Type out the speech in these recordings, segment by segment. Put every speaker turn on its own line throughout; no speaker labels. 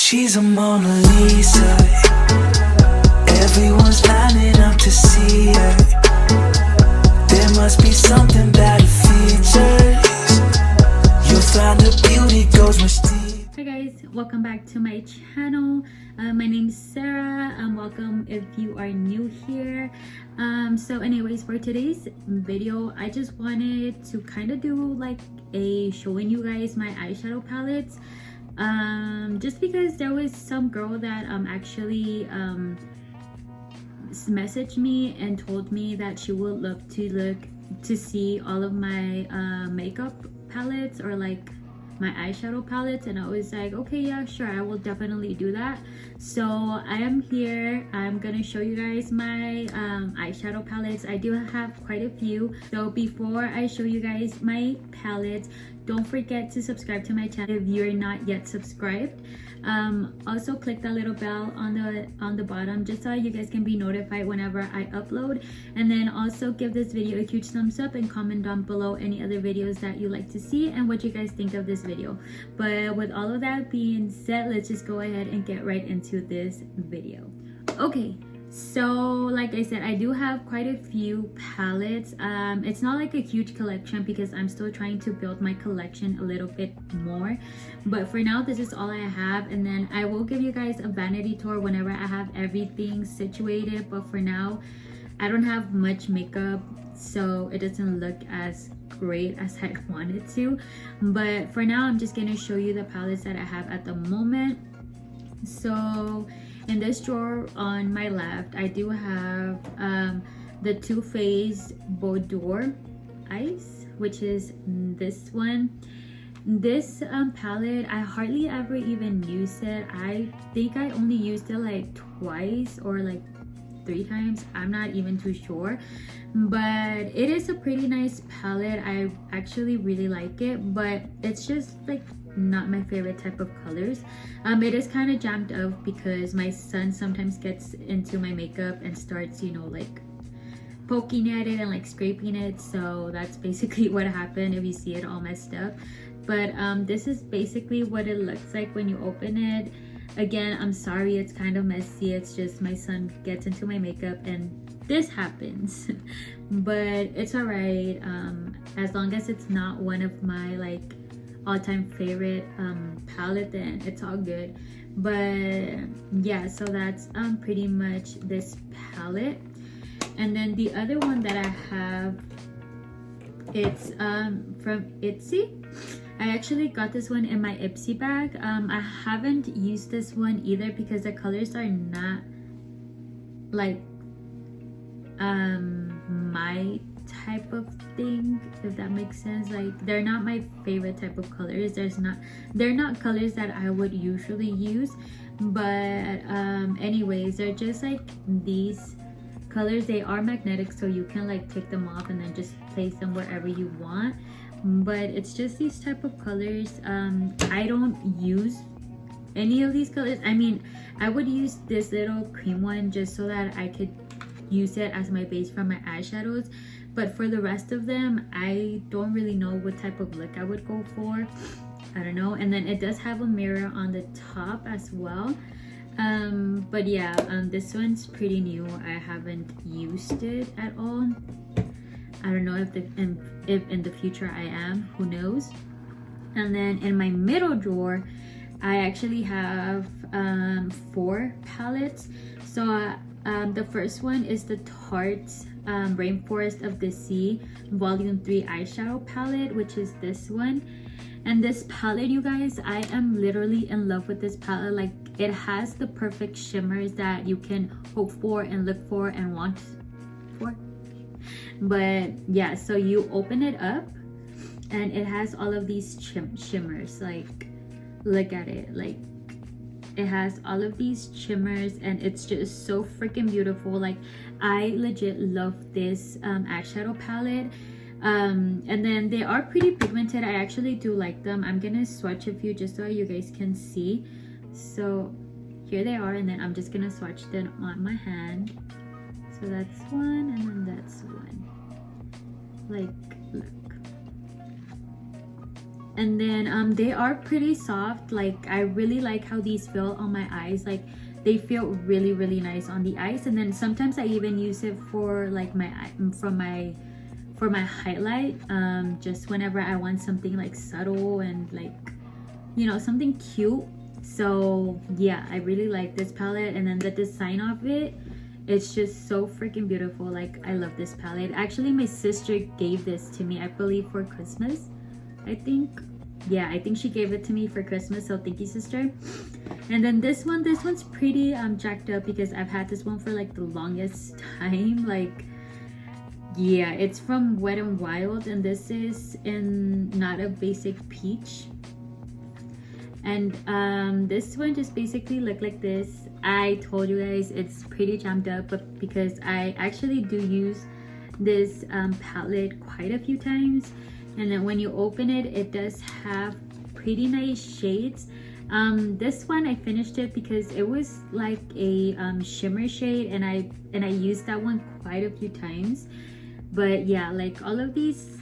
She's a Mona Lisa. Everyone's lining up to see her. There must be something about her features. You'll find her beauty goes much deeper.
Hi guys, welcome back to my channel. My name is Sarah. Welcome if you are new here. So anyways, for today's video, I just wanted to kind of do like a showing you guys my eyeshadow palettes. Just because there was some girl that actually messaged me and told me that she would love to see all of my makeup palettes or like my eyeshadow palettes, and I was like, okay, yeah, sure, I will definitely do that. So I am here. I'm gonna show you guys my eyeshadow palettes. I do have quite a few. So before I show you guys my palettes, don't forget to subscribe to my channel if you're not yet subscribed. Also click that little bell on the bottom just so you guys can be notified whenever I upload, and then also give this video a huge thumbs up and comment down below any other videos that you like to see and what you guys think of this video. But with all of that being said, let's just go ahead and get right into this video. Okay, so like I said, I do have quite a few palettes. It's not like a huge collection because I'm still trying to build my collection a little bit more, but for now this is all I have, and then I will give you guys a vanity tour whenever I have everything situated. But for now I don't have much makeup, so it doesn't look as great as I wanted to. But for now I'm just gonna show you the palettes that I have at the moment. So in this drawer on my left, I do have the Too Faced Boudoir Ice, which is this one. This palette, I hardly ever even use it. I think I only used it like twice or like 3 times. I'm not even too sure, but it is a pretty nice palette. I actually really like it, but it's just like not my favorite type of colors. It is kind of jammed up because my son sometimes gets into my makeup and starts, you know, like poking at it and like scraping it. So that's basically what happened if you see it all messed up. But this is basically what it looks like when you open it. Again, I'm sorry, it's kind of messy. It's just my son gets into my makeup and this happens. But it's all right, as long as it's not one of my like all-time favorite palette, then it's all good. But yeah, so that's pretty much this palette. And then the other one that I have, it's from Ipsy. I actually got this one in my Ipsy bag. I haven't used this one either because the colors are not like my type of thing, if that makes sense. Like, they're not my favorite type of colors. They're not colors that I would usually use. But anyways, they're just like these colors. They are magnetic, so you can like take them off and then just place them wherever you want. But it's just these type of colors. I don't use any of these colors. I mean, I would use this little cream one just so that I could use it as my base for my eyeshadows, but for the rest of them I don't really know what type of look I would go for. I don't know. And then it does have a mirror on the top as well. But yeah, this one's pretty new. I haven't used it at all. I don't know if in the future I am, who knows. And then in my middle drawer I actually have 4 palettes. So the first one is the Tarte Rainforest of the Sea Volume 3 eyeshadow palette, which is this one. And this palette, you guys, I am literally in love with this palette. Like, it has the perfect shimmers that you can hope for and look for and want for. But yeah, so you open it up and it has all of these shimmers. Like, look at it. Like, it has all of these shimmers and it's just so freaking beautiful. Like, I legit love this eyeshadow palette. And then they are pretty pigmented. I actually do like them. I'm gonna swatch a few just so you guys can see. So here they are, and then I'm just gonna swatch them on my hand. So that's one, and then that's one. Like, look. And then they are pretty soft. Like I really like how these feel on my eyes. Like they feel really nice on the eyes. And then sometimes I even use it for like my for my highlight, just whenever I want something like subtle and like, you know, something cute. So yeah, I really like this palette. And then the design of it, it's just so freaking beautiful. Like I love this palette. Actually, my sister gave this to me, I believe, for Christmas, I think. Yeah, I think she gave it to me for Christmas, so thank you, sister. And then this one's pretty jacked up because I've had this one for like the longest time. Like yeah, it's from Wet n Wild, and this is in Not a Basic Peach. And this one just basically looked like this. I told you guys it's pretty jammed up, but because I actually do use this palette quite a few times. And then when you open it, it does have pretty nice shades. This one I finished it because it was like a shimmer shade, and I used that one quite a few times. But yeah, like all of these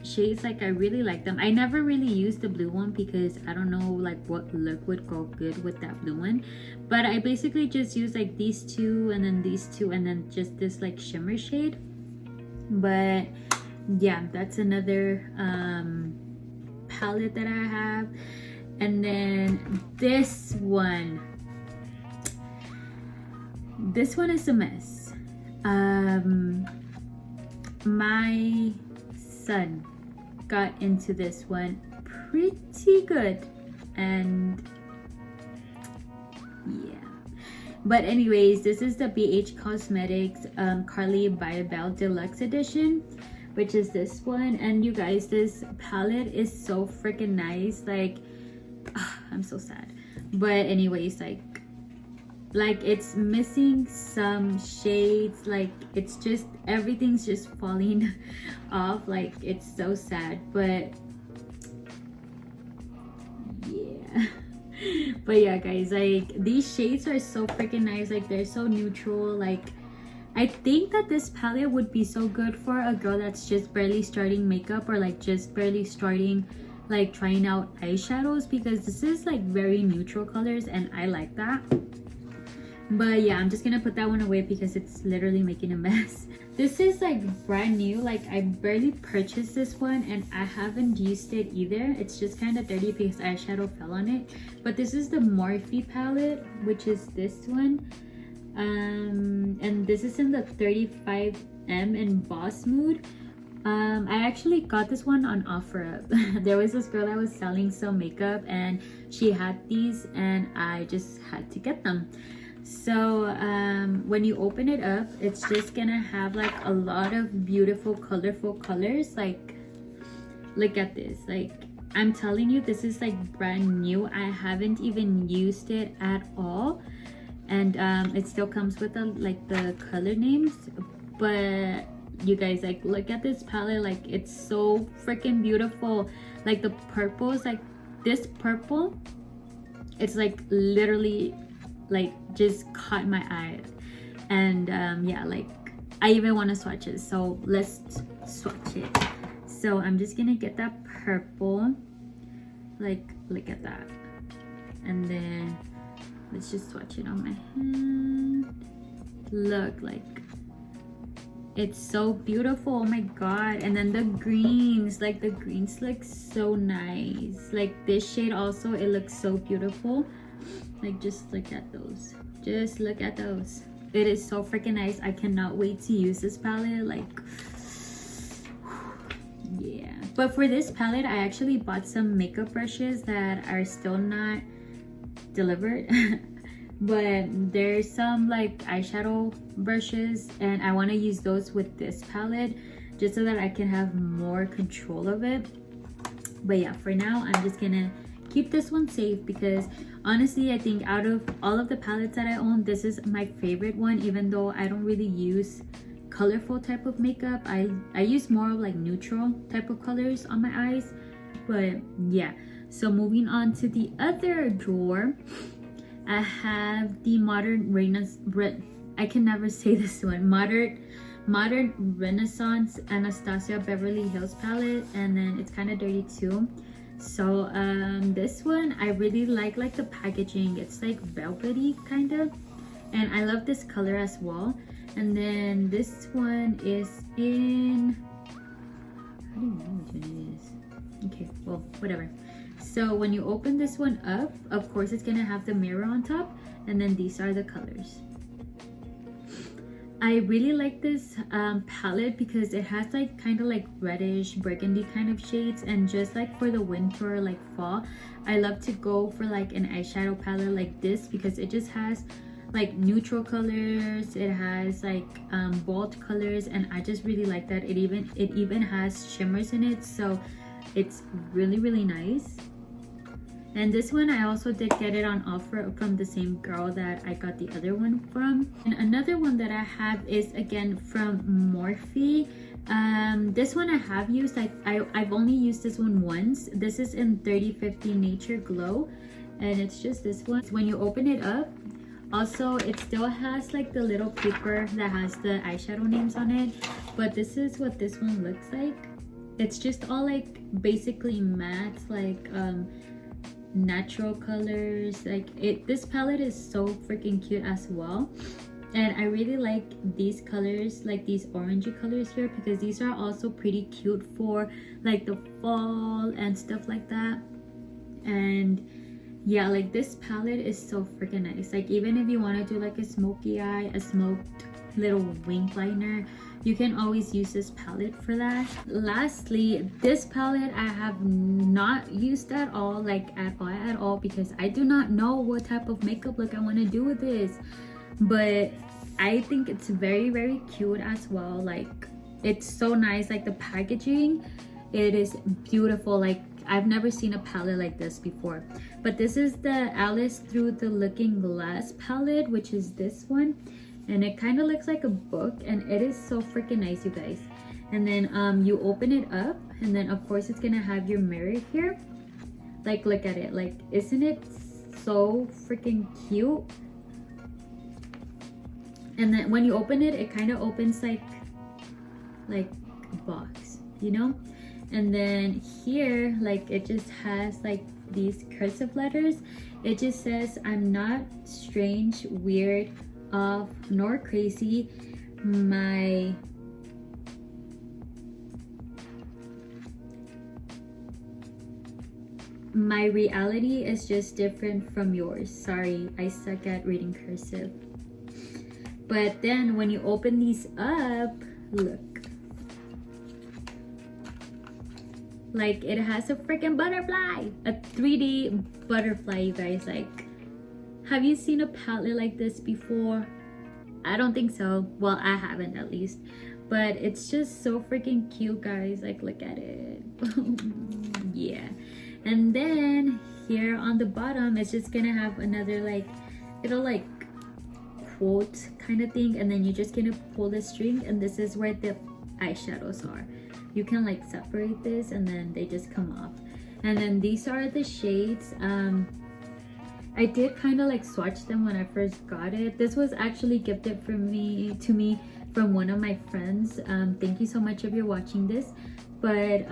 shades, like I really like them. I never really used the blue one because I don't know like what look would go good with that blue one, but I basically just use like these two and then these two and then just this like shimmer shade. But yeah, that's another palette that I have. And then this one is a mess. My son got into this one pretty good, and yeah. But anyways, this is the BH Cosmetics Carly Biabel Deluxe Edition, which is this one. And you guys, this palette is so freaking nice. Like I'm so sad, but anyways, like it's missing some shades. Like it's just everything's just falling off. Like it's so sad, but yeah. But yeah, guys, like these shades are so freaking nice. Like they're so neutral. Like I think that this palette would be so good for a girl that's just barely starting makeup, or like just barely starting like trying out eyeshadows, because this is like very neutral colors and I like that. But yeah, I'm just gonna put that one away because it's literally making a mess. This is like brand new. Like I barely purchased this one and I haven't used it either. It's just kind of dirty because eyeshadow fell on it. But this is the Morphe palette, which is this one. And this is in the 35M in Boss Mood. I actually got this one on OfferUp. There was this girl that was selling some makeup and she had these and I just had to get them. So when you open it up, it's just gonna have like a lot of beautiful colorful colors. Like look at this. Like I'm telling you, this is like brand new. I haven't even used it at all, and it still comes with the color names. But you guys, like look at this palette. Like it's so freaking beautiful. Like the purples, like this purple, it's like literally like just caught my eye. And yeah, like I even want to swatch it, so let's swatch it. So I'm just gonna get that purple. Like look at that, and then let's just swatch it on my hand. Look, like it's so beautiful. Oh my god. And then the greens, like the greens look so nice. Like this shade also, it looks so beautiful. Like just look at those, just look at those. It is so freaking nice. I cannot wait to use this palette. Like yeah. But for this palette, I actually bought some makeup brushes that are still not delivered. But there's some like eyeshadow brushes and I want to use those with this palette just so that I can have more control of it. But yeah, for now I'm just gonna keep this one safe because honestly I think out of all of the palettes that I own, this is my favorite one. Even though I don't really use colorful type of makeup, I use more of like neutral type of colors on my eyes. But yeah, so moving on to the other drawer, I have the Modern Renaissance Anastasia Beverly Hills palette, and then it's kind of dirty too. So this one I really like the packaging. It's like velvety kind of, and I love this color as well. And then this one is in, I don't know which one it is. Okay, well, whatever. So when you open this one up, of course it's gonna have the mirror on top, and then these are the colors. I really like this palette because it has like kind of like reddish burgundy kind of shades, and just like for the winter or like fall, I love to go for like an eyeshadow palette like this because it just has like neutral colors, it has like bold colors, and I just really like that. It even has shimmers in it, so it's really nice. And this one I also did get it on offer from the same girl that I got the other one from. And another one that I have is again from Morphe. This one I have used, I've only used this one once. This is in 3050 Nature Glow, and it's just this one. When you open it up, also it still has like the little paper that has the eyeshadow names on it, but this is what this one looks like. It's just all like basically matte, like natural colors. Like this palette is so freaking cute as well, and I really like these colors, like these orangey colors here, because these are also pretty cute for like the fall and stuff like that. And yeah, like this palette is so freaking nice. Like even if you want to do like a smoky eye, a smoked little wing liner, you can always use this palette for that. Lastly, this palette I have not used at all, like at all, because I do not know what type of makeup look I want to do with this, but I think it's very cute as well. Like it's so nice, like the packaging, it is beautiful. Like I've never seen a palette like this before. But this is the Alice Through the Looking Glass palette, which is this one, and it kind of looks like a book, and it is so freaking nice, you guys. And then you open it up, and then of course it's gonna have your mirror here. Like look at it, like isn't it so freaking cute? And then when you open it, it kind of opens like a box, you know. And then here, like it just has like these cursive letters. It just says, "I'm not strange, weird, off, nor crazy. My reality is just different from yours. Sorry, I suck at reading cursive." But then when you open these up, look. Like it has a freaking butterfly, a 3D butterfly, you guys. Like, have you seen a palette like this before? I don't think so. Well, I haven't at least. But it's just so freaking cute, guys. Like, look at it. Yeah. And then here on the bottom, it's just gonna have another like little like quote kind of thing, and then you're just gonna pull the string, and this is where the eyeshadows are. You can like separate this, and then they just come off. And then these are the shades. I did kind of like swatch them when I first got it. This was actually gifted to me from one of my friends. Thank you so much if you're watching this. But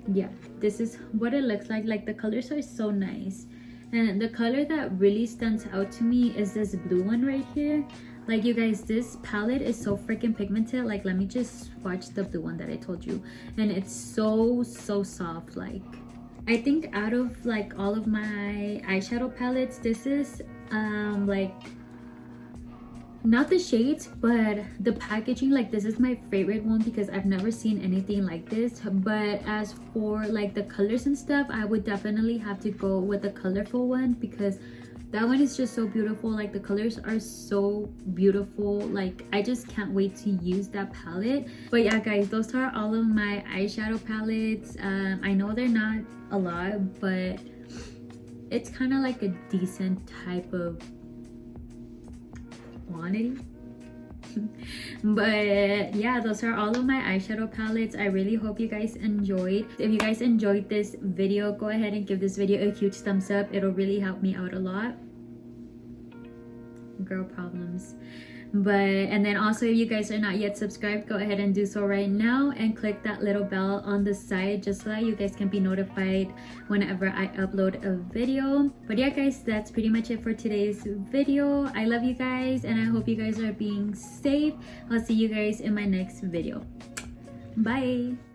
yeah, this is what it looks like. Like the colors are so nice, and the color that really stands out to me is this blue one right here. Like you guys, this palette is so freaking pigmented. Like let me just swatch the blue one that I told you, and it's so soft. Like I think out of like all of my eyeshadow palettes, this is like not the shades but the packaging. Like this is my favorite one because I've never seen anything like this. But as for like the colors and stuff, I would definitely have to go with the colorful one because that one is just so beautiful. Like the colors are so beautiful. Like I just can't wait to use that palette. But yeah guys, those are all of my eyeshadow palettes. I know they're not a lot, but it's kind of like a decent type of quantity. But yeah, those are all of my eyeshadow palettes. I really hope you guys enjoyed. If you guys enjoyed this video, go ahead and give this video a huge thumbs up. It'll really help me out a lot. Girl problems. And then also, if you guys are not yet subscribed, go ahead and do so right now and click that little bell on the side just so that you guys can be notified whenever I upload a video. But yeah guys, that's pretty much it for today's video. I love you guys and I hope you guys are being safe. I'll see you guys in my next video. Bye.